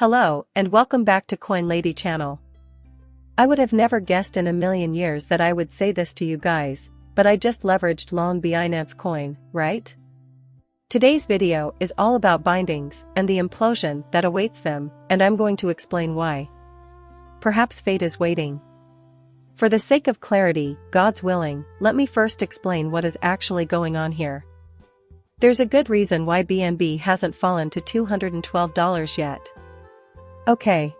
Hello, and welcome back to Coin Lady channel. I would have never guessed in a million years that I would say this to you guys, but I just leveraged long Binance coin, right? Today's video is all about bindings and the implosion that awaits them, and I'm going to explain why. Perhaps fate is waiting. For the sake of clarity, God's willing, let me first explain what is actually going on here. There's a good reason why BNB hasn't fallen to $212 yet. Okay.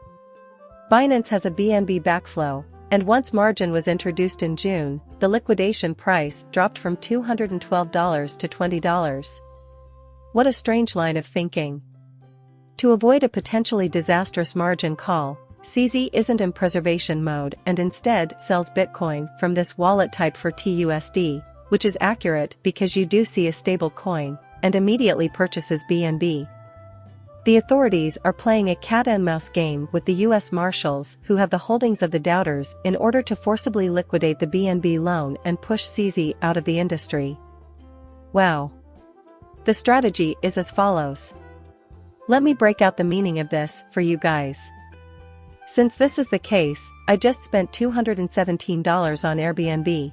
Binance has a BNB backflow, and once margin was introduced in June, the liquidation price dropped from $212 to $20. What a strange line of thinking. To avoid a potentially disastrous margin call, CZ isn't in preservation mode and instead sells Bitcoin from this wallet type for TUSD, which is accurate because you do see a stable coin, and immediately purchases BNB. The authorities are playing a cat-and-mouse game with the US Marshals who have the holdings of the doubters in order to forcibly liquidate the BNB loan and push CZ out of the industry. Wow. The strategy is as follows. Let me break out the meaning of this for you guys. Since this is the case, I just spent $217 on Airbnb.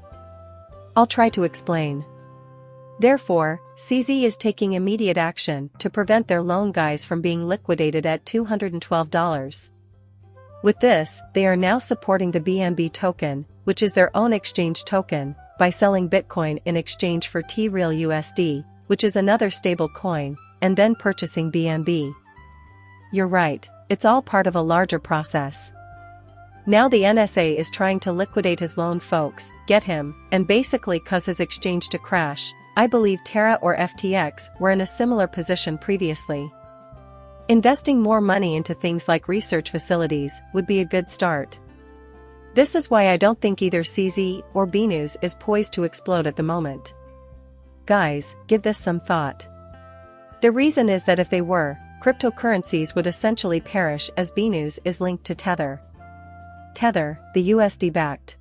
I'll try to explain. Therefore, CZ is taking immediate action to prevent their loan guys from being liquidated at $212. With this, they are now supporting the BNB token, which is their own exchange token, by selling Bitcoin in exchange for T-Real USD, which is another stable coin, and then purchasing BNB. You're right, it's all part of a larger process. Now the NSA is trying to liquidate his loan folks, get him, and basically cause his exchange to crash. I believe Terra or FTX were in a similar position previously. Investing more money into things like research facilities would be a good start. This is why I don't think either CZ or BNews is poised to explode at the moment. Guys, give this some thought. The reason is that if they were, cryptocurrencies would essentially perish as BNews is linked to Tether. Tether, the USD-backed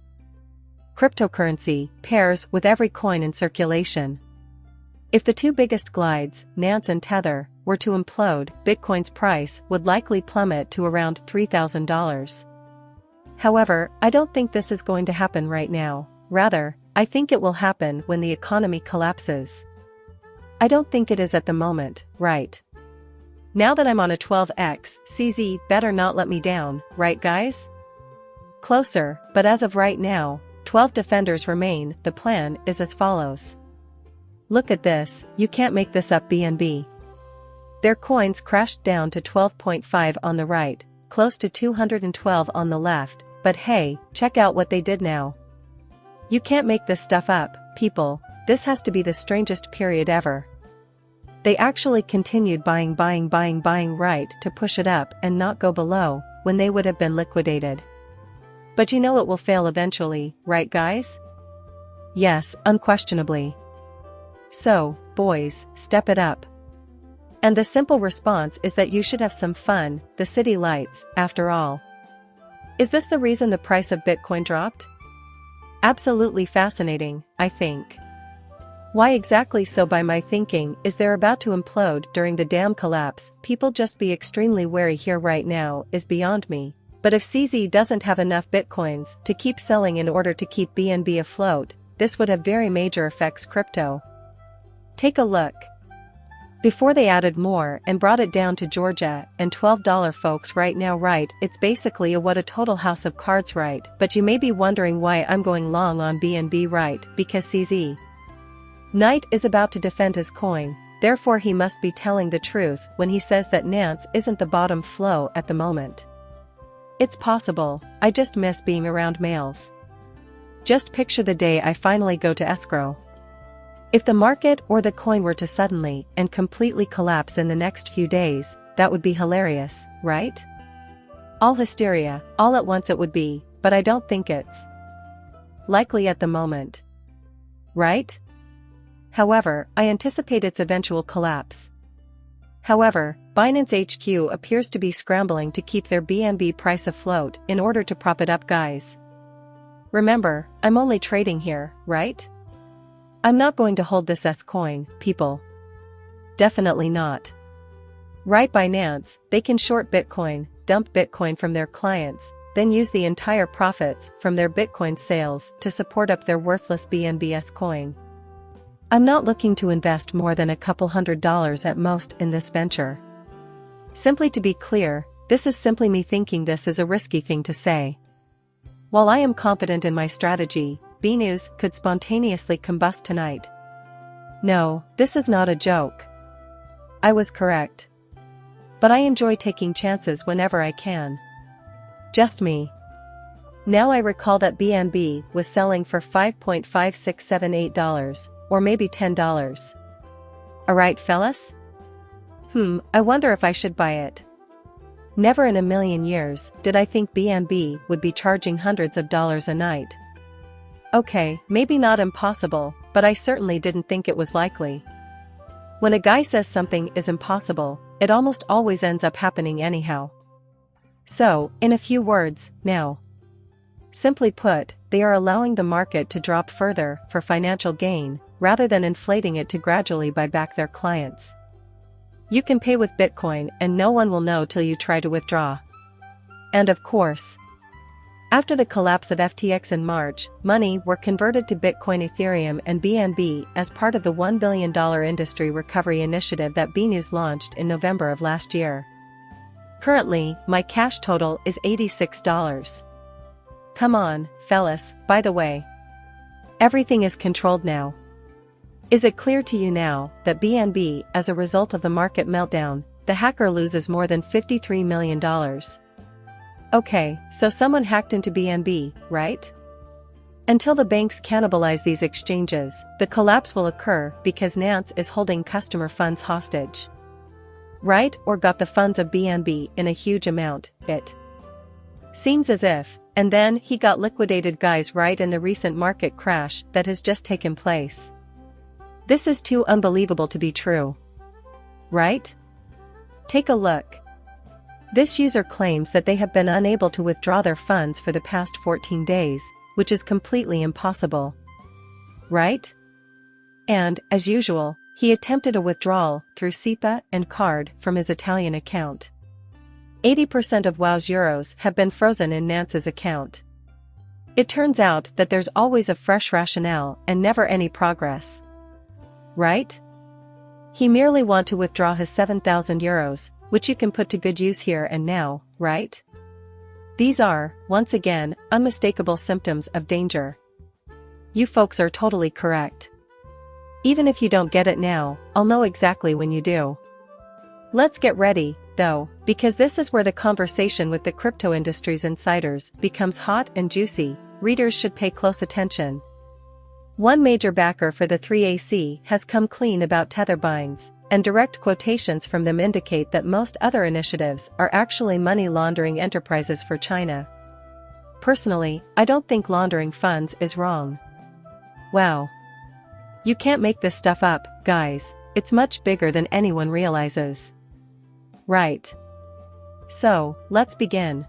cryptocurrency, pairs with every coin in circulation. If the two biggest glides, Nance and Tether, were to implode, Bitcoin's price would likely plummet to around $3,000. However, I don't think this is going to happen right now. Rather, I think it will happen when the economy collapses. I don't think it is at the moment, right? Now that I'm on a 12x, CZ better not let me down, right guys? Closer, but as of right now, 12 defenders remain. The plan is as follows. Look at this, you can't make this up. BNB. Their coins crashed down to 12.5 on the right, close to 212 on the left, but hey, check out what they did now. You can't make this stuff up, people. This has to be the strangest period ever. They actually continued buying right to push it up and not go below, when they would have been liquidated. But you know it will fail eventually, right guys? Yes, unquestionably. So, boys, step it up. And the simple response is that you should have some fun, the city lights, after all. Is this the reason the price of Bitcoin dropped? Absolutely fascinating, I think. Why exactly so? By my thinking is they're about to implode during the dam collapse. People just be extremely wary here right now is beyond me. But if CZ doesn't have enough Bitcoins to keep selling in order to keep BNB afloat, this would have very major effects crypto. Take a look. Before they added more and brought it down to Georgia and $12 folks right now, right? It's basically a what a total house of cards, right? But you may be wondering why I'm going long on BNB, right? Because CZ Knight is about to defend his coin, therefore he must be telling the truth when he says that Nance isn't the bottom flow at the moment. It's possible, I just miss being around males. Just picture the day I finally go to escrow. If the market or the coin were to suddenly and completely collapse in the next few days, that would be hilarious, right? All hysteria, all at once it would be, but I don't think it's likely at the moment. Right? However, I anticipate its eventual collapse. However, Binance HQ appears to be scrambling to keep their BNB price afloat in order to prop it up, guys. Remember, I'm only trading here, right? I'm not going to hold this S coin, people. Definitely not. Right, Binance, they can short Bitcoin, dump Bitcoin from their clients, then use the entire profits from their Bitcoin sales to support up their worthless BNB's coin. I'm not looking to invest more than a couple $100 at most in this venture. Simply to be clear, this is simply me thinking this is a risky thing to say. While I am confident in my strategy, BNews could spontaneously combust tonight. No, this is not a joke. I was correct. But I enjoy taking chances whenever I can. Just me. Now I recall that BNB was selling for $5.5678, or maybe $10. Alright, fellas? I wonder if I should buy it. Never in a million years did I think BNB would be charging hundreds of dollars a night. Okay, maybe not impossible, but I certainly didn't think it was likely. When a guy says something is impossible, it almost always ends up happening anyhow. So, in a few words, now. Simply put, they are allowing the market to drop further for financial gain, rather than inflating it to gradually buy back their clients. You can pay with Bitcoin and no one will know till you try to withdraw. And of course, after the collapse of FTX in March, money were converted to Bitcoin, Ethereum and BNB as part of the $1 billion industry recovery initiative that BNews launched in November of last year. Currently, my cash total is $86. Come on, fellas, by the way. Everything is controlled now. Is it clear to you now that BNB, as a result of the market meltdown, the hacker loses more than $53 million? Okay, so someone hacked into BNB, right? Until the banks cannibalize these exchanges, the collapse will occur because Nance is holding customer funds hostage. Right, or got the funds of BNB in a huge amount, it seems as if, and then he got liquidated, guys, right, in the recent market crash that has just taken place. This is too unbelievable to be true. Right? Take a look. This user claims that they have been unable to withdraw their funds for the past 14 days, which is completely impossible. Right? And, as usual, he attempted a withdrawal through SEPA and card from his Italian account. 80% of WOW's euros have been frozen in Nance's account. It turns out that there's always a fresh rationale and never any progress. Right? He merely wants to withdraw his 7,000 euros, which you can put to good use here and now, right? These are, once again, unmistakable symptoms of danger. You folks are totally correct. Even if you don't get it now, I'll know exactly when you do. Let's get ready, though, because this is where the conversation with the crypto industry's insiders becomes hot and juicy. Readers should pay close attention. One major backer for the 3AC has come clean about tether binds, and direct quotations from them indicate that most other initiatives are actually money laundering enterprises for China. Personally, I don't think laundering funds is wrong. Wow. You can't make this stuff up, guys, it's much bigger than anyone realizes. Right. So, let's begin.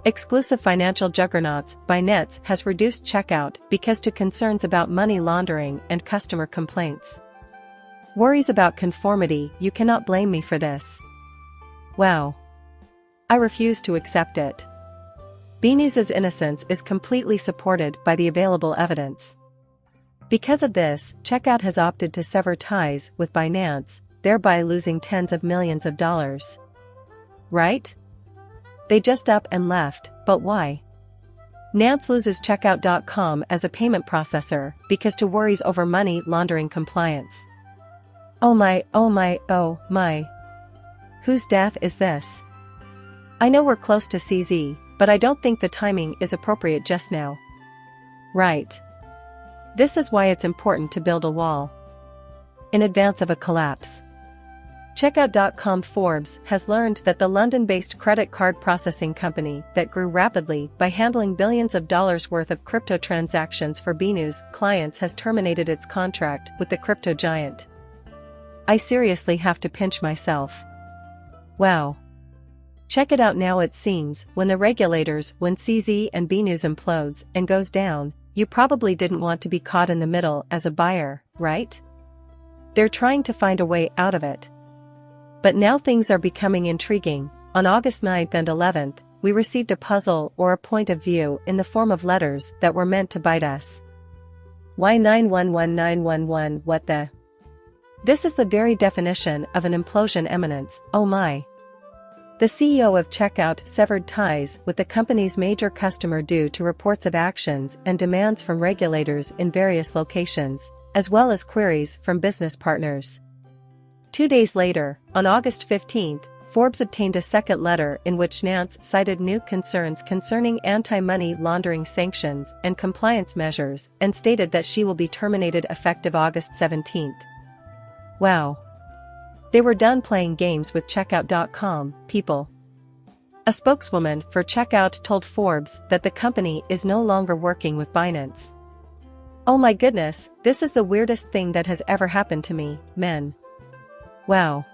Exclusive financial juggernauts, Binance has reduced checkout because to concerns about money laundering and customer complaints. Worries about conformity, you cannot blame me for this. Wow. I refuse to accept it. BNews's innocence is completely supported by the available evidence. Because of this, Checkout has opted to sever ties with Binance, thereby losing tens of millions of dollars. Right? They just up and left, but why? Nance loses Checkout.com as a payment processor because to worries over money laundering compliance. Oh my, oh my, oh my. Whose death is this? I know we're close to CZ, but I don't think the timing is appropriate just now. Right. This is why it's important to build a wall in advance of a collapse. Checkout.com Forbes has learned that the London-based credit card processing company that grew rapidly by handling billions of dollars worth of crypto transactions for BNews clients has terminated its contract with the crypto giant. I seriously have to pinch myself. Wow. Check it out now. It seems, when CZ and BNews implodes and goes down, you probably didn't want to be caught in the middle as a buyer, right? They're trying to find a way out of it. But now things are becoming intriguing. On August 9th and 11th, we received a puzzle or a point of view in the form of letters that were meant to bite us. Why 911911 what the? This is the very definition of an implosion imminent, oh my. The CEO of Checkout severed ties with the company's major customer due to reports of actions and demands from regulators in various locations, as well as queries from business partners. 2 days later, on August 15th, Forbes obtained a second letter in which Nance cited new concerns concerning anti-money laundering sanctions and compliance measures and stated that she will be terminated effective August 17th. Wow. They were done playing games with Checkout.com, people. A spokeswoman for Checkout told Forbes that the company is no longer working with Binance. Oh my goodness, this is the weirdest thing that has ever happened to me, men. Wow.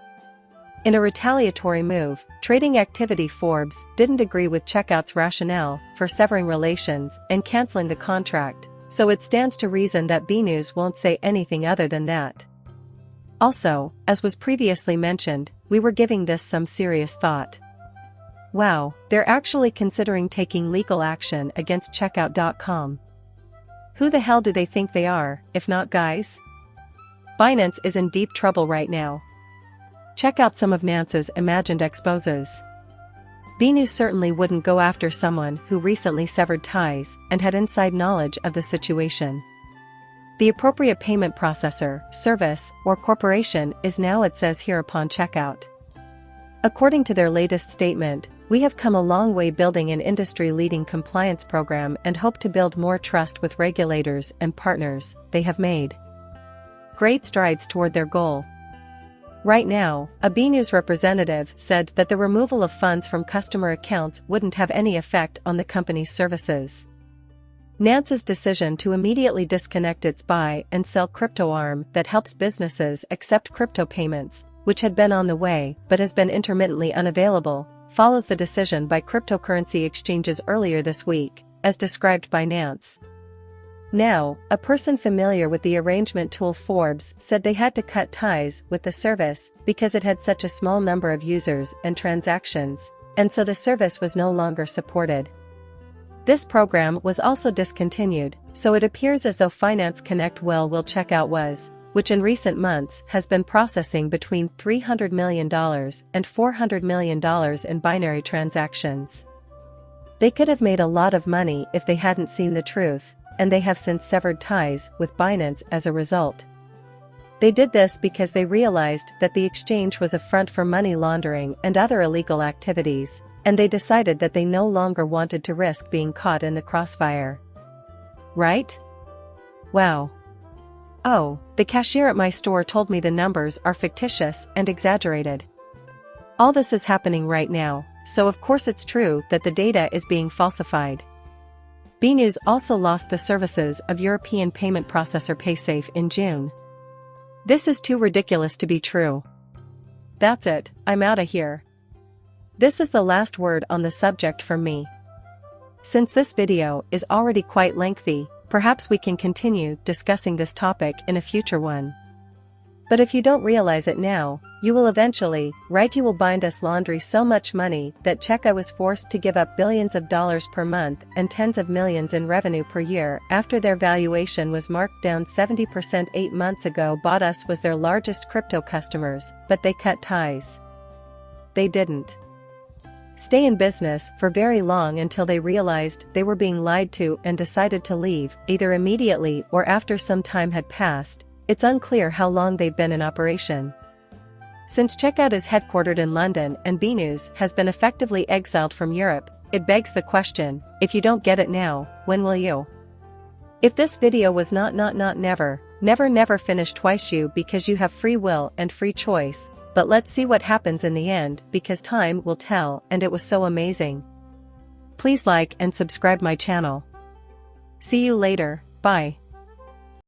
In a retaliatory move, Trading Activity Forbes didn't agree with Checkout's rationale for severing relations and canceling the contract, so it stands to reason that B-News won't say anything other than that. Also, as was previously mentioned, we were giving this some serious thought. Wow, they're actually considering taking legal action against Checkout.com. Who the hell do they think they are, if not guys? Binance is in deep trouble right now. Check out some of Nance's imagined exposes. B-News certainly wouldn't go after someone who recently severed ties and had inside knowledge of the situation. The appropriate payment processor, service, or corporation is now, it says here, upon checkout. According to their latest statement, we have come a long way building an industry-leading compliance program and hope to build more trust with regulators and partners. They have made great strides toward their goal. Right now, a B-News representative said that the removal of funds from customer accounts wouldn't have any effect on the company's services. Nance's decision to immediately disconnect its buy and sell crypto arm that helps businesses accept crypto payments, which had been on the way but has been intermittently unavailable, follows the decision by cryptocurrency exchanges earlier this week, as described by Nance. Now, a person familiar with the arrangement tool Forbes said they had to cut ties with the service because it had such a small number of users and transactions, and so the service was no longer supported. This program was also discontinued, so it appears as though Finance Connect will Checkout was, which in recent months has been processing between $300 million and $400 million in binary transactions. They could have made a lot of money if they hadn't seen the truth, and they have since severed ties with Binance as a result. They did this because they realized that the exchange was a front for money laundering and other illegal activities, and they decided that they no longer wanted to risk being caught in the crossfire. Right? Wow. Oh, the cashier at my store told me the numbers are fictitious and exaggerated. All this is happening right now, so of course it's true that the data is being falsified. B-News also lost the services of European payment processor PaySafe in June. This is too ridiculous to be true. That's it, I'm outta here. This is the last word on the subject from me. Since this video is already quite lengthy, perhaps we can continue discussing this topic in a future one. But if you don't realize it now, you will eventually, right? You will bind us laundry so much money that Checkout was forced to give up billions of dollars per month and tens of millions in revenue per year after their valuation was marked down 70% 8 months ago. Bought us was their largest crypto customers, but they cut ties. They didn't stay in business for very long until they realized they were being lied to and decided to leave, either immediately or after some time had passed. It's unclear how long they've been in operation. Since Checkout is headquartered in London and B-News has been effectively exiled from Europe, it begs the question, if you don't get it now, when will you? If this video was never finish twice you because you have free will and free choice, but let's see what happens in the end because time will tell, and it was so amazing. Please like and subscribe my channel. See you later, bye.